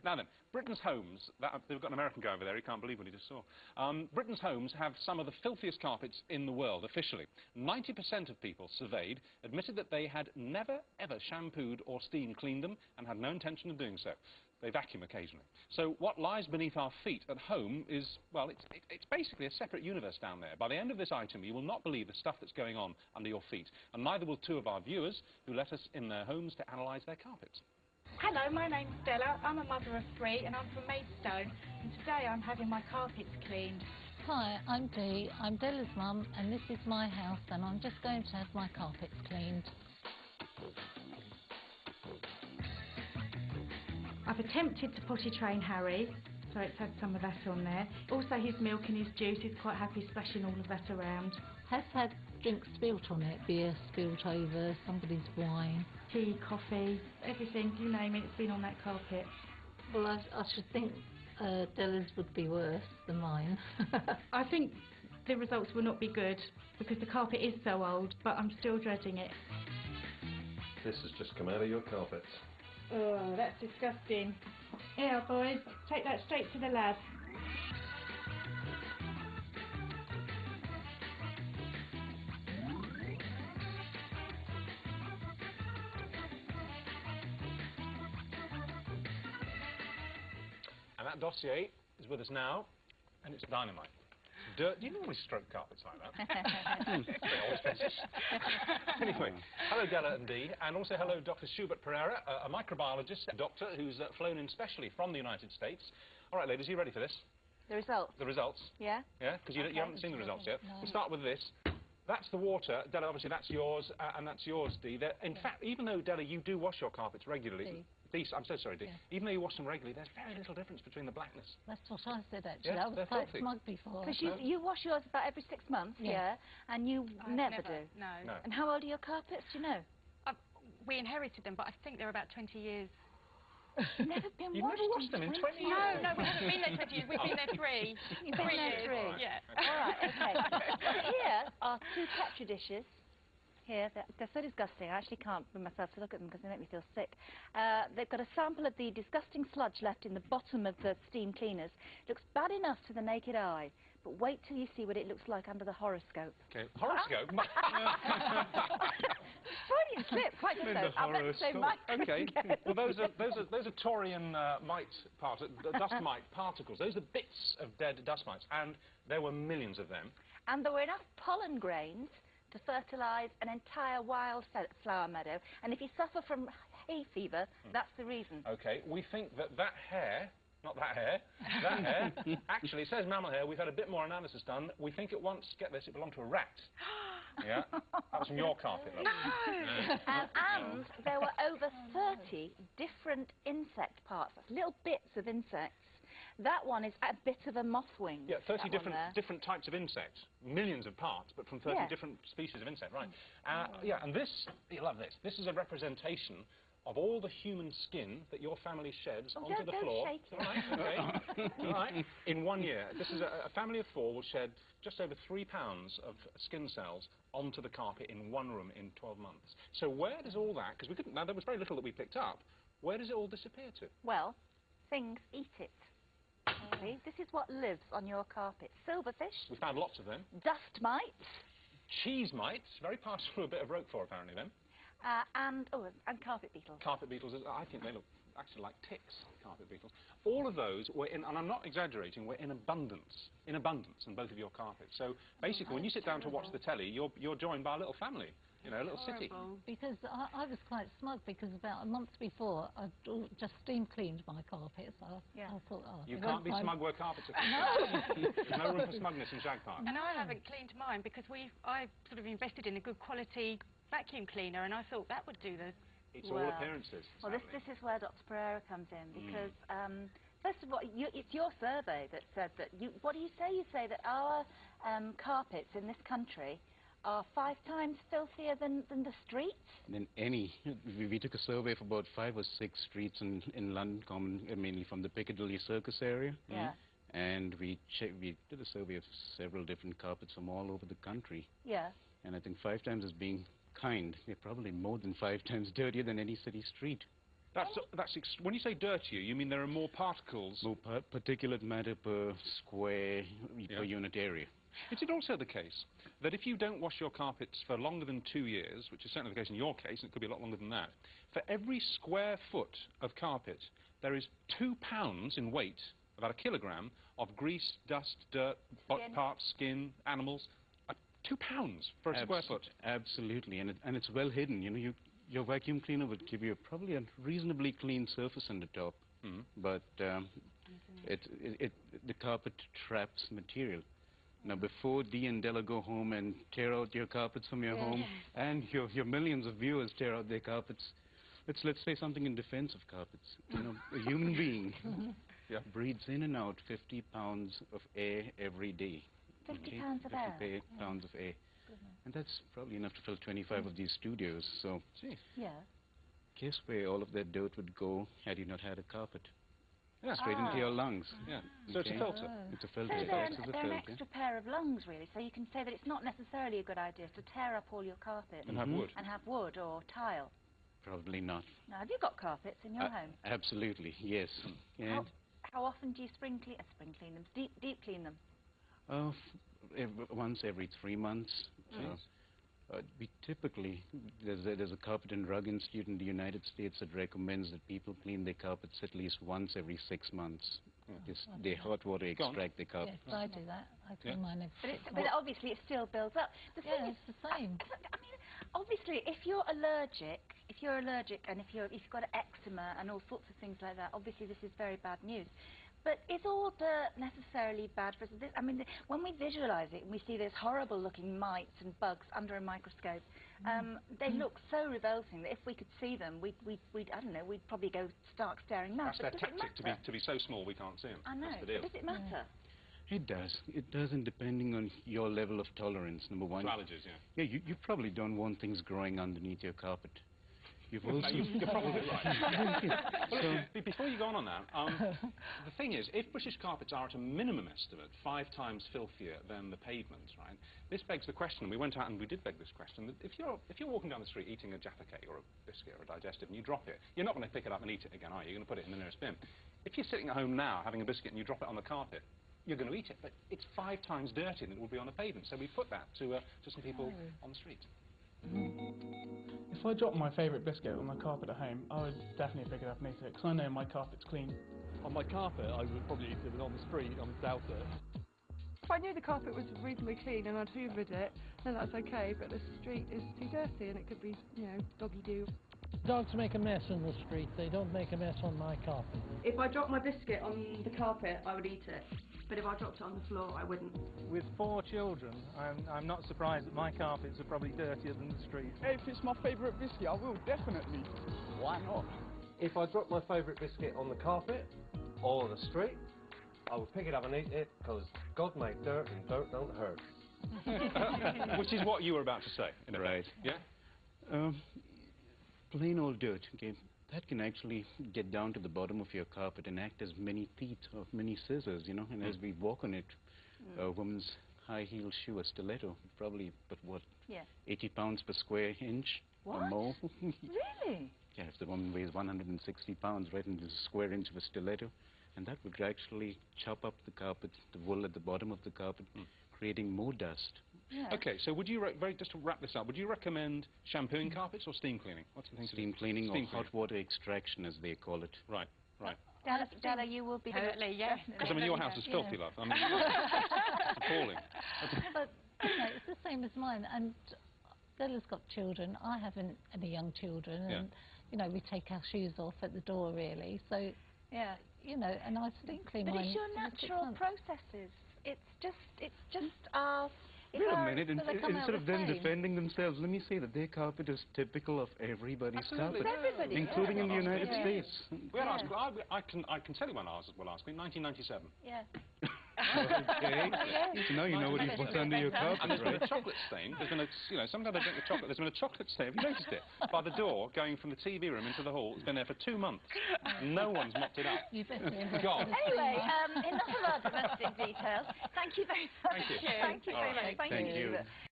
Now then, Britain's homes, they've got an American guy over there, he can't believe what he just saw. Britain's homes have some of the filthiest carpets in the world, officially. 90% of people surveyed admitted that they had never, ever shampooed or steam cleaned them and had no intention of doing so. They vacuum occasionally. So what lies beneath our feet at home is, well, it's basically a separate universe down there. By the end of this item, you will not believe the stuff that's going on under your feet, and neither will two of our viewers who let us in their homes to analyse their carpets. Hello, my name's Stella. I'm a mother of 3 and I'm from Maidstone, and today I'm having my carpets cleaned. Hi, I'm Dee. I'm Della's mum, and this is my house, and I'm just going to have my carpets cleaned. I've attempted to potty train Harry, so it's had some of that on there. Also his milk and his juice, he's quite happy splashing all of that around. Has had drinks spilt on it, beer spilt over, somebody's wine. Tea, coffee, everything, you name it, it's been on that carpet. Well, I should think Della's would be worse than mine. I think the results will not be good, because the carpet is so old, but I'm still dreading it. This has just come out of your carpets. Oh, that's disgusting. Here, boys, take that straight to the lab. And that dossier is with us now, and it's dynamite. Dirt. Do you normally stroke carpets like that? Always fences. Anyway, hello Della and Dee, and also hello Dr. Schubert Pereira, a microbiologist doctor who's flown in specially from the United States. All right, ladies, are you ready for this? The results? The results. Yeah? Yeah, because you haven't seen the results yet. No. We'll start with this. That's the water. Della, obviously that's yours, and that's yours, Dee. In fact, even though, Della, you do wash your carpets regularly... Dee, I'm so sorry, Dee. Yeah. Even though you wash them regularly, there's very little difference between the blackness. That's what I said, actually. Yeah, I was they're quite filthy. smug before. Because you wash yours about every 6 months, yeah? And you never do? No. No. And how old are your carpets, do you know? We inherited them, but I think they're about 20 years. You've never been You've never washed them in 20 years? No, we haven't been there 20 years. We've been there 3. You've been there 3? Right. Yeah. All right, okay. Here are 2 Petri dishes. Here, they're so disgusting, I actually can't bring myself to look at them because they make me feel sick. They've got a sample of the disgusting sludge left in the bottom of the steam cleaners. It looks bad enough to the naked eye, but wait till you see what it looks like under the horoscope. Okay, horoscope? Freudian slip, quite so. I meant to say Okay, well those are Taurian dust mite particles. Those are bits of dead dust mites, and there were millions of them. And there were enough pollen grains to fertilise an entire wildflower meadow. And if you suffer from hay fever, that's the reason. Okay, we think that hair, not that hair, that hair, actually, it says mammal hair. We've had a bit more analysis done. We think it once, get this, it belonged to a rat. Yeah, that was from your carpet. No! And there were over 30 different insect parts, that's little bits of insects. That one is a bit of a moth wing. Yeah, 30 different types of insects. Millions of parts, but from 30 different species of insect, right. Yeah, and this, you love this, this is a representation of all the human skin that your family sheds onto the floor. Shake it. All right, okay. All right. In 1 year. This is a family of 4 will shed just over 3 pounds of skin cells onto the carpet in 1 room in 12 months. So where does all that, because we couldn't, now there was very little that we picked up, where does it all disappear to? Well, things eat it. See, this is what lives on your carpet. Silverfish. We found lots of them. Dust mites. Cheese mites, very partial to a bit of Roquefort apparently then. And carpet beetles. Carpet beetles, I think they look actually like ticks, carpet beetles. All of those were in, and I'm not exaggerating, were in abundance in both of your carpets. So basically, when you sit down to watch the telly, you're joined by a little family, you know, a little city. Because I was quite smug, because about a month before, I'd just steam cleaned my carpets. I thought, oh... You can't be smug where carpets are cleaned. There's no room for smugness in Shag Park. And I haven't cleaned mine because I've sort of invested in a good quality vacuum cleaner, and I thought that would do the... It's all appearances. Well, this is where Dr. Pereira comes in, because first of all, it's your survey that said that what do you say? You say that our carpets in this country are 5 times filthier than the streets? Than any. We took a survey of about 5 or 6 streets in London, mainly from the Piccadilly Circus area. Yeah. And we did a survey of several different carpets from all over the country. Yeah. And I think 5 times as being kind, they're probably more than 5 times dirtier than any city street. When you say dirtier, you mean there are more particles? More particulate matter per square per unit area. Is it also the case that if you don't wash your carpets for longer than 2 years, which is certainly the case in your case, and it could be a lot longer than that, for every square foot of carpet, there is 2 pounds in weight, about 1 kilogram, of grease, dust, dirt, body parts, skin, animals? 2 pounds for a square foot? Absolutely, and it's well hidden. You know, your vacuum cleaner would give you probably a reasonably clean surface on the top, but the carpet traps material. Now, before Dee and Della go home and tear out your carpets from your home, and your millions of viewers tear out their carpets, let's say something in defense of carpets. You know, a human being breathes in and out 50 pounds of air every day. 50 pounds of air? 50 pounds of air. And that's probably enough to fill 25 of these studios. So, guess where all of that dirt would go had you not had a carpet? Straight into your lungs. So it's a filter. It's a filter. So they're an extra pair of lungs, really. So you can say that it's not necessarily a good idea to tear up all your carpet. And have wood. And have wood or tile. Probably not. Now, have you got carpets in your home? Absolutely, yes. How often do you spring clean them? Deep clean them? Once every 3 months. We typically, there's a Carpet and Rug Institute in the United States that recommends that people clean their carpets at least once every 6 months. They hot water extract their carpet. Yes, I do that. I clean mine every 6 months. But obviously it still builds up. The thing is, it's the same. I mean, obviously, if you're allergic and if you've got eczema and all sorts of things like that, obviously this is very bad news. But is all dirt necessarily bad for us? I mean, when we visualise it and we see those horrible-looking mites and bugs under a microscope, they look so revolting that if we could see them, we'd I don't know, we'd probably go stark staring mad. That's their tactic, to be so small we can't see them. I know. That's the deal. But does it matter? It does. It does, and depending on your level of tolerance, number one. For allergies, you probably don't want things growing underneath your carpet. You've also... You're probably right. So, before you go on that, the thing is, if British carpets are at a minimum estimate 5 times filthier than the pavements, right, this begs the question, and we went out and we did beg this question, that if you're walking down the street eating a Jaffa cake or a biscuit or a digestive and you drop it, you're not going to pick it up and eat it again, are you? You're going to put it in the nearest bin. If you're sitting at home now having a biscuit and you drop it on the carpet, you're going to eat it, but it's 5 times dirtier than it would be on a pavement. So we put that to some people on the street. If I dropped my favourite biscuit on the carpet at home, I would definitely pick it up and eat it, because I know my carpet's clean. On my carpet, I would probably eat it, but on the street, I would doubt it. If I knew the carpet was reasonably clean and I'd hoovered it, then that's okay, but the street is too dirty and it could be, you know, doggy-doo. Dogs make a mess in the street, they don't make a mess on my carpet. If I dropped my biscuit on the carpet, I would eat it. But if I dropped it on the floor, I wouldn't. With 4 children, I'm not surprised that my carpets are probably dirtier than the street. If it's my favourite biscuit, I will definitely. Why not? If I dropped my favourite biscuit on the carpet or on the street, I would pick it up and eat it, because God made dirt and dirt don't hurt. Which is what you were about to say. Right. Yeah? Plain old dirt, okay? That can actually get down to the bottom of your carpet and act as many teeth or many scissors, you know, and as we walk on it, a woman's high heel shoe, a stiletto, probably, but what, 80 pounds per square inch or more? Really? Yeah, if the woman weighs 160 pounds right into the square inch of a stiletto, and that would actually chop up the carpet, the wool at the bottom of the carpet, creating more dust. Yeah. Okay, so would you, just to wrap this up, would you recommend shampooing carpets or steam cleaning? What's the thing? Steam cleaning or hot water extraction, as they call it. Right, right. Della, you will be... Absolutely, yes. Because, I mean, your house is filthy, love. I mean, appalling. But, you know, it's the same as mine, and Della's got children. I haven't any young children, and, you know, we take our shoes off at the door, really, so... Yeah. You know, and I steam clean mine. But it's your natural processes. It's just our... Wait a minute, instead of them defending themselves, let me say that their carpet is typical of everybody's carpet, including in the United States. I can tell you when ours will ask me, 1997. Yeah. Okay. So now you know what's under your carpet, and there's been right? a chocolate stain. There's been a, you know, sometimes I drink the chocolate. There's been a chocolate stain. Have you noticed it? By the door, going from the TV room into the hall. It's been there for 2 months. No one's mopped it up. God. Anyway, enough of our domestic details. Thank you very much. Thank you. Thank you very much. Thank you.